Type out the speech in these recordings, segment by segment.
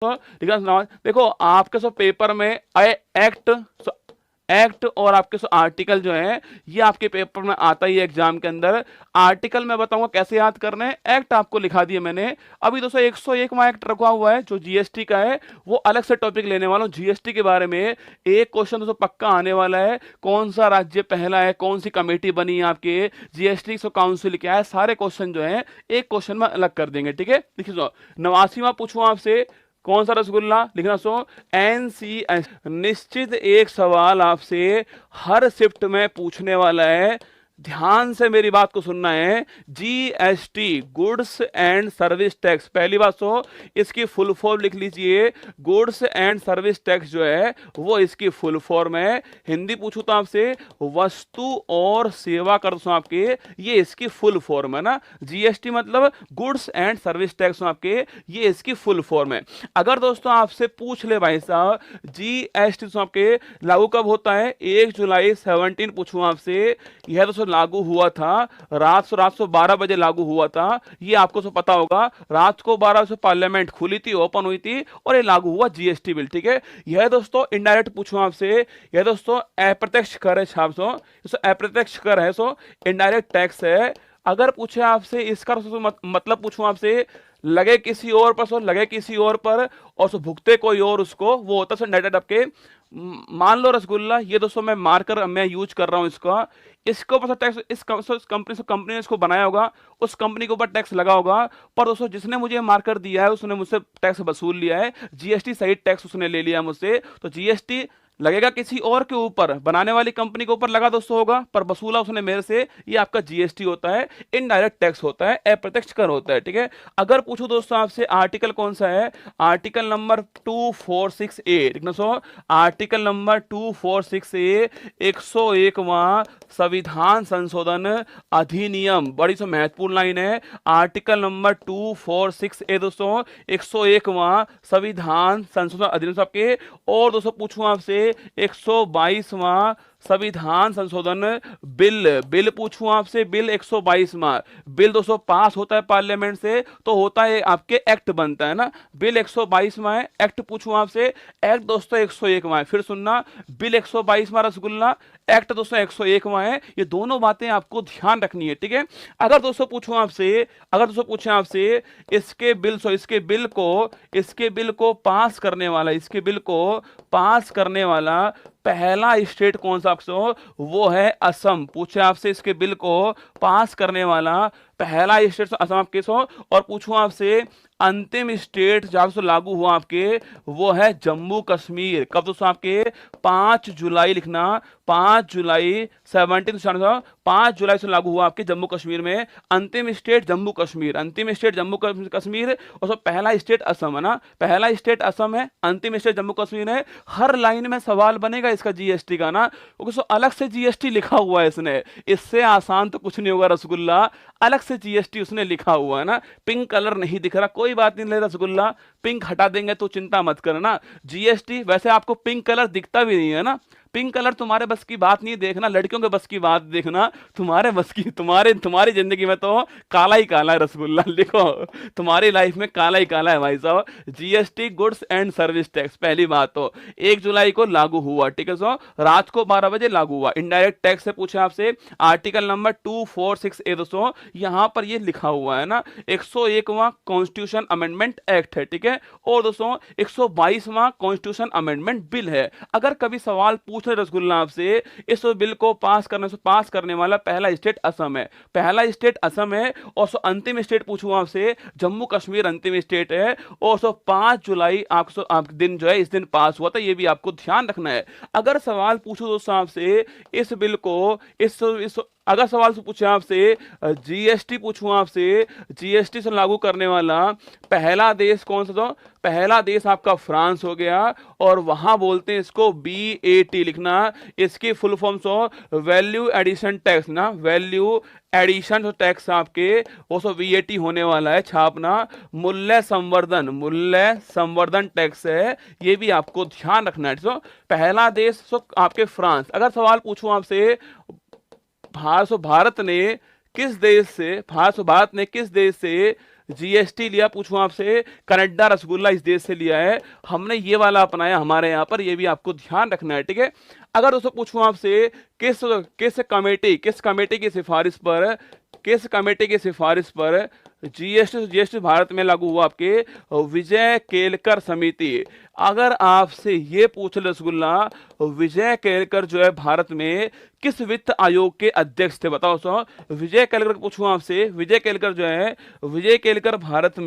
ठीक है। देखो आपके सो पेपर में एक्ट और आपके सो आर्टिकल जो है ये आपके पेपर में आता ही है एग्जाम के अंदर। आर्टिकल मैं बताऊंगा कैसे याद करने हैं, एक्ट आपको लिखा दिया मैंने। अभी दोस्तों 101वां एक्ट रखा हुआ है जो जीएसटी का है, वो अलग से टॉपिक लेने वाला हूं जीएसटी के बारे में। एक क्वेश्चन दोस्तों पक्का आने वाला है, कौन सा राज्य पहला है, कौन सी कमेटी बनी है आपके, जीएसटी काउंसिल क्या है, सारे क्वेश्चन जो है एक क्वेश्चन में अलग कर देंगे। ठीक है, देखिए 89वां पूछूं आपसे, कौन सा रसगुल्ला लिखना सो, एनसीएस। निश्चित एक सवाल आपसे हर शिफ्ट में पूछने वाला है, ध्यान से मेरी बात को सुनना है। GST goods and service tax, पहली बात तो इसकी फुल फॉर्म लिख लीजिए। गुड्स एंड सर्विस टैक्स जो है वो इसकी फुल फॉर्म है। हिंदी पूछूं तो आपसे वस्तु और सेवा कर दो आपके, ये इसकी फुल फॉर्म है ना। जीएसटी मतलब गुड्स एंड सर्विस टैक्स आपके, ये इसकी फुल फॉर्म है। अगर दोस्तों आपसे पूछ ले भाई साहब जीएसटी आपके लागू कब होता है, 1 जुलाई 17 पूछूं आपसे, यह दोस्तों लागू हुआ था रात को 12 बजे लागू हुआ था। ये आपको तो पता होगा, रात को 12 बजे पार्लियामेंट खुली थी, ओपन हुई थी और ये लागू हुआ जीएसटी बिल। ठीक है, यह दोस्तों इनडायरेक्ट पूछूं आपसे, यह दोस्तों अप्रत्यक्ष कर है छाप सो, अप्रत्यक्ष कर है सो इनडायरेक्ट टैक्स है। अगर पूछे आपसे इसका मतलब पूछूं आपसे, लगे किसी और पर सो लगे किसी और पर और सो भुगते कोई और उसको, वो होता है नेटेड आपके। मान लो रसगुल्ला, ये दोस्तों मैं मार्कर मैं यूज कर रहा हूं इसका, इसके ऊपर टैक्स इस कंपनी ने इसको बनाया होगा, उस कंपनी के ऊपर टैक्स लगा होगा। पर दोस्तों जिसने मुझे मार्कर दिया है उसने मुझसे टैक्स वसूल लिया है, जीएसटी सहित टैक्स उसने ले लिया मुझसे, तो जीएसटी लगेगा किसी और के ऊपर, बनाने वाली कंपनी के ऊपर लगा दोस्तों होगा, पर वसूला उसने मेरे से, ये आपका जीएसटी होता है, इनडायरेक्ट टैक्स होता है, अप्रत्यक्ष कर होता है। ठीक है, अगर पूछो दोस्तों आपसे आर्टिकल कौन सा है, आर्टिकल नंबर 246A लिखना सो, आर्टिकल नंबर 246A 101वां संविधान संशोधन अधिनियम, बड़ी सो महत्वपूर्ण लाइन है। आर्टिकल नंबर 246A दोस्तों 101वां संविधान संशोधन अधिनियम आपके। और दोस्तों पूछूं आपसे 122वां संविधान संशोधन बिल पूछूं आपसे, बिल 122वां बिल दोस्तों पास होता है पार्लियामेंट से तो होता है आपके एक्ट बनता है ना, बिल 122वां है। एक्ट पूछूं आपसे, एक्ट दोस्तों 101वां है। फिर सुनना, बिल 122वां रसगुल्ला, एक्ट दोस्तों 101वां है। ये दोनों बातें आपको ध्यान रखनी है। ठीक है, अगर दोस्तों पूछूं आपसे, अगर दोस्तों पूछें आपसे इसके बिल को पास करने वाला, इसके बिल को पास करने वाला पहला स्टेट कौन सा आपसे हो, वो है असम। पूछे आपसे इसके बिल को पास करने वाला पहला स्टेट असम आपके सो। और पूछूं आपसे अंतिम स्टेट जहां से लागू हुआ आपके, वो है जम्मू कश्मीर। कब दोस्तों आपके 5 जुलाई लिखना, 5 जुलाई 17 5 जुलाई से लागू हुआ आपके जम्मू कश्मीर में। अंतिम स्टेट जम्मू कश्मीर, अंतिम स्टेट जम्मू कश्मीर, और सब पहला स्टेट असम है ना, पहला स्टेट असम है, अंतिम स्टेट जम्मू कश्मीर है। हर लाइन में सवाल बनेगा इसका जीएसटी का ना, क्योंकि अलग से जीएसटी लिखा हुआ है इसने, इससे आसान तो कुछ नहीं होगा रसगुल्ला, अलग से जीएसटी उसने लिखा हुआ है ना। पिंक कलर नहीं दिख रहा, कोई बात नहीं ले रसगुल्ला, पिंक हटा देंगे तो चिंता मत करना। जीएसटी वैसे आपको पिंक कलर दिखता भी नहीं है ना, पिंक कलर तुम्हारे बस की बात नहीं, देखना लड़कियों के बस की बात देखना, तुम्हारे बस की, तुम्हारी जिंदगी में तो काला ही काला है रसगुल्ला। लिखो तुम्हारी लाइफ में काला ही काला है भाई साहब। GST goods and service tax, पहली बात तो 1 जुलाई को लागू हुआ। ठीक है सो, रात को 12 बजे लागू हुआ। इनडायरेक्ट टैक्स से पूछे आपसे, आर्टिकल नंबर 246A दोस्तों यहां पर ये लिखा हुआ है ना, 101वां कॉन्स्टिट्यूशन अमेंडमेंट एक्ट है। ठीक है, और दोस्तों 122वां कॉन्स्टिट्यूशन अमेंडमेंट बिल है। अगर कभी सवाल पूछ रसगुल्ला आपसे, इस बिल को पास करने वाला पहला स्टेट असम है, पहला स्टेट असम है। और सो अंतिम स्टेट पूछूं आपसे, जम्मू कश्मीर अंतिम स्टेट है। और सो 5 जुलाई आप दिन जो है इस दिन पास हुआ था, ये भी आपको ध्यान रखना है। अगर सवाल पूछो दोस्तों आपसे इस बिल को, इस अगर सवाल से पूछे आपसे जीएसटी पूछूं आपसे, जीएसटी से लागू करने वाला पहला देश कौन सा, तो पहला देश आपका फ्रांस हो गया। और वहां बोलते हैं इसको बीएटी लिखना, इसकी full form so value addition tax ना, वैल्यू एडिशन टैक्स आपके वो सो वीएटी होने वाला है छापना। मूल्य संवर्धन टैक्स है, ये भी आपको ध्यान रखना है। सो पहला देश सो आपके फ्रांस। अगर सवाल पूछूं आपसे भारत ने किस देश से जीएसटी लिया, पूछूं आपसे कनाडा रसगुल्ला इस देश से लिया है, हमने ये वाला अपनाया हमारे यहाँ पर, ये भी आपको ध्यान रखना है, ठीक है। अगर दोस्तों पूछूं आपसे किस कमेटी की सिफारिश पर, किस कमेटी की सिफारिश पर जीएसटी भारत में लागू हुआ, आपके विजय केलकर समिति। अगर आपसे ये पूछ ले रसगुल्ला, विजय केलकर जो है भारत में किस वित्त आयोग के अध्यक्ष थे, बताओ सो। विजय केलकर पूछूं आपसे, विजय केलकर जो है, विजय केलकर भारत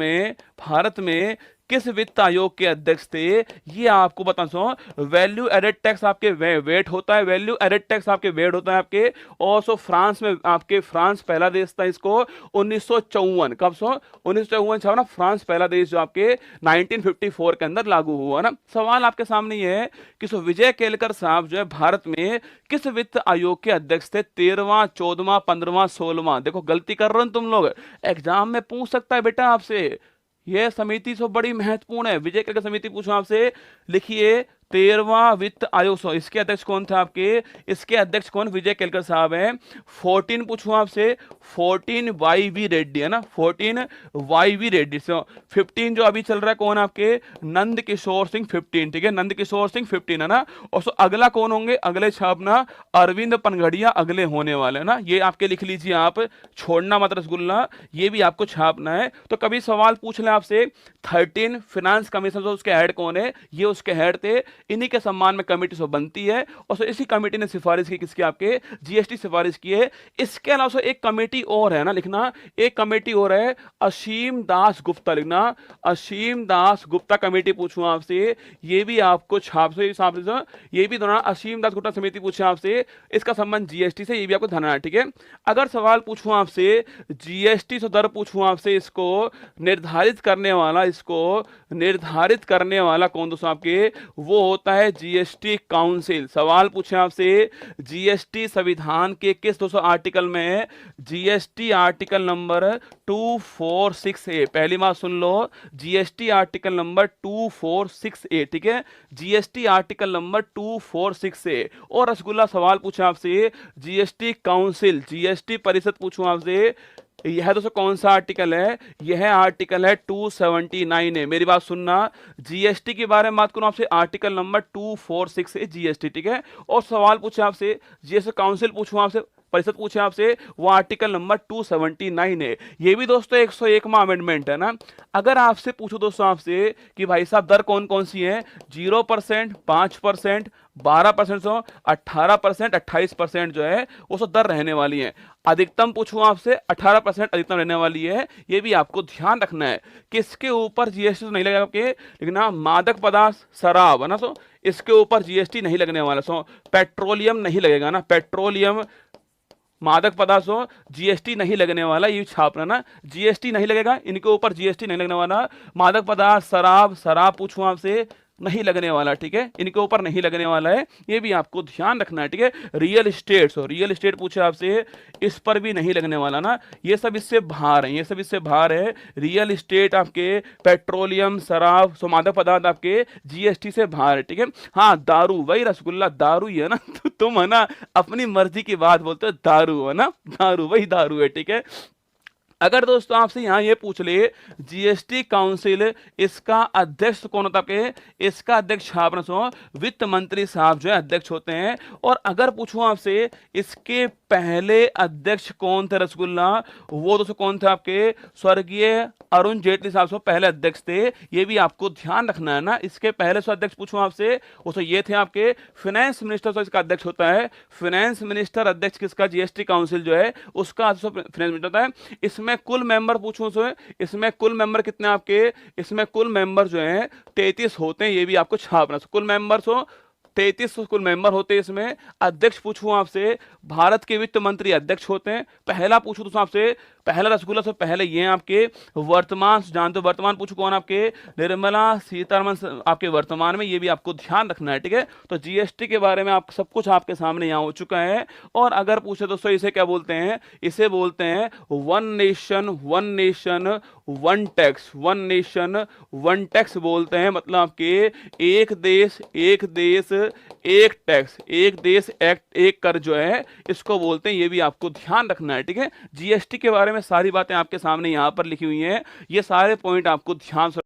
में किस वित्त आयोग के अध्यक्ष थे, ये आपको बता सो। वैल्यू एडेड टैक्स आपके वेट होता है, वैल्यू एडेड टैक्स आपके वेट होता है आपके, और सो फ्रांस में आपके, फ्रांस पहला देश था इसको 1954, कब सो 1954 छा ना, फ्रांस पहला देश जो आपके 1954 के अंदर लागू हुआ ना। सवाल आपके सामने ये है कि सो विजय केलकर साहब जो है भारत में किस वित्त आयोग के अध्यक्ष थे, 13वां, 14वां, 15वां, 16वां। देखो गलती कर रहे हो तुम लोग, एग्जाम में पूछ सकता है बेटा आपसे, यह समिति तो बड़ी महत्वपूर्ण है। विजय केलकर समिति पूछो आपसे, लिखिए 13वां वित्त आयोग, इसके अध्यक्ष कौन थे आपके, इसके अध्यक्ष कौन, विजय केलकर साहब हैं। 14 पूछूं आपसे, 14 वाई.वी. रेड्डी है ना, 14 वाई.वी. रेड्डी। 15 जो अभी चल रहा है कौन आपके, नंद किशोर सिंह 15, ठीक है, नंद किशोर सिंह 15 है ना। और सो अगला कौन होंगे, अगले छापना अरविंद पनघड़िया अगले होने वाले है ना, ये आपके लिख लीजिए आप, छोड़ना मत रसगुल्ला, ये भी आपको छापना है। तो कभी सवाल पूछ ले आपसे, 13 फिनेंस कमीशन, उसके हेड कौन है, ये उसके हेड थे, इन्हीं के सम्मान में कमेटी सो बनती है, और सो इसी कमेटी ने सिफारिश की, किसकी, आपके जीएसटी सिफारिश की है। इसके अलावा सो एक कमेटी और है ना, लिखना, एक कमेटी और है, असीम दास गुप्ता, लिखना, असीम दास गुप्ता कमेटी पूछूं आपसे, ये भी आपको छाप से हिसाब से, ये भी दोनों असीम दास गुप्ता समिति पूछे आपसे, इसका संबंध जीएसटी से, ये भी आपको ध्यान रखना है, ठीक है। अगर सवाल पूछूं आपसे जीएसटी से दर पूछूं आपसे, इसको निर्धारित करने वाला, इसको निर्धारित करने वाला कौन दोस्तों आपके, वो होता है जीएसटी काउंसिल। सवाल पूछे आपसे, जीएसटी संविधान के किस 200 आर्टिकल में है, जीएसटी आर्टिकल नंबर 246A, पहली बात सुन लो, जीएसटी आर्टिकल नंबर 246A, ठीक है, जीएसटी आर्टिकल नंबर 246A। और रसगुल्ला सवाल पूछे आपसे, जीएसटी काउंसिल, जीएसटी परिषद पूछूं आपसे, यह दोस्तों कौन सा आर्टिकल है, यह आर्टिकल है 279 है। मेरी बात सुनना, जीएसटी के बारे में बात करूं आपसे, आर्टिकल नंबर 246 है जीएसटी, ठीक है। और सवाल पूछे आपसे, जीएसटी काउंसिल पूछूं आपसे, परिषद पूछे आपसे, वो आर्टिकल नंबर 279 है। ये भी दोस्तों 101वां अमेंडमेंट है ना। अगर आपसे पूछो दोस्तों आपसे कि भाई साहब दर कौन कौन सी है, 0%, 5%, 12%, 18%, 28% जो है वो सब दर रहने वाली है। अधिकतम पूछूं आपसे, 18% अधिकतम रहने वाली है। ये भी आपको ध्यान रखना है, किसके ऊपर जीएसटी तो नहीं लगेगा आपके, लेकिन ना मादक पदार्थ, शराब है ना, सो इसके ऊपर जीएसटी नहीं लगने वाला। सो पेट्रोलियम नहीं लगेगा ना, पेट्रोलियम, मादक पदार्थों जीएसटी नहीं लगने वाला, ये छापना ना, जीएसटी नहीं लगेगा, इनके ऊपर जीएसटी नहीं लगने वाला। मादक पदार्थ, शराब पूछूं आपसे, नहीं लगने वाला, ठीक है, इनके ऊपर नहीं लगने वाला है, ये भी आपको ध्यान रखना है, ठीक है। रियल एस्टेट पूछे आपसे, इस पर भी नहीं लगने वाला ना, ये सब इससे बाहर है, ये सब इससे बाहर है। रियल एस्टेट आपके, पेट्रोलियम, शराब, मादक पदार्थ आपके जीएसटी से बाहर है, ठीक है। हाँ, दारू, वही रसगुल्ला, दारू ही है ना, तुम है ना अपनी मर्जी की बात बोलते हो, दारू है ना, दारू, वही दारू है, ठीक है। अगर दोस्तों आपसे यहां ये पूछ ले, जीएसटी काउंसिल, इसका अध्यक्ष कौन होता है, इसका अध्यक्ष वित्त मंत्री साहब जो है अध्यक्ष होते हैं। और अगर पूछूं आपसे इसके पहले अध्यक्ष कौन थे रसगुल्ला, वो दोस्तों कौन थे आपके, स्वर्गीय अरुण जेटली साहब सो पहले अध्यक्ष थे। ये भी आपको ध्यान रखना है ना, इसके पहले सो अध्यक्ष पूछूं आपसे, वो तो ये थे आपके फाइनेंस मिनिस्टर, सो इसका अध्यक्ष होता है फाइनेंस मिनिस्टर। अध्यक्ष किसका, जीएसटी काउंसिल जो है उसका फाइनेंस मिनिस्टर होता है। इसमें कुल मेंबर पूछूं सो, इसमें कुल मेंबर कितने आपके, इसमें कुल मेंबर जो है 33 होते हैं, ये भी आपको छापना। कुल मेंबर सो 33 कुल मेंबर होते हैं इसमें। अध्यक्ष पूछूं आपसे, भारत के वित्त मंत्री अध्यक्ष होते हैं। पहला पूछूं तो आपसे, पहला रसगुल्ला से पहले ये आपके वर्तमान, जानते हो वर्तमान पूछो कौन आपके, निर्मला सीतारमण आपके वर्तमान में, ये भी आपको ध्यान रखना है, ठीक है। तो जीएसटी के बारे में आप सब कुछ आपके सामने यहाँ हो चुका है। और अगर पूछे दोस्तों इसे क्या बोलते हैं, इसे बोलते हैं one nation one tax, one nation one tax बोलते हैं। मतलब आपके एक देश एक टैक्स, एक देश एक कर जो है इसको बोलते हैं। ये भी आपको ध्यान रखना है, ठीक है। जीएसटी के बारे में सारी बातें आपके सामने यहाँ पर लिखी हुई हैं। ये सारे पॉइंट आपको ध्यान से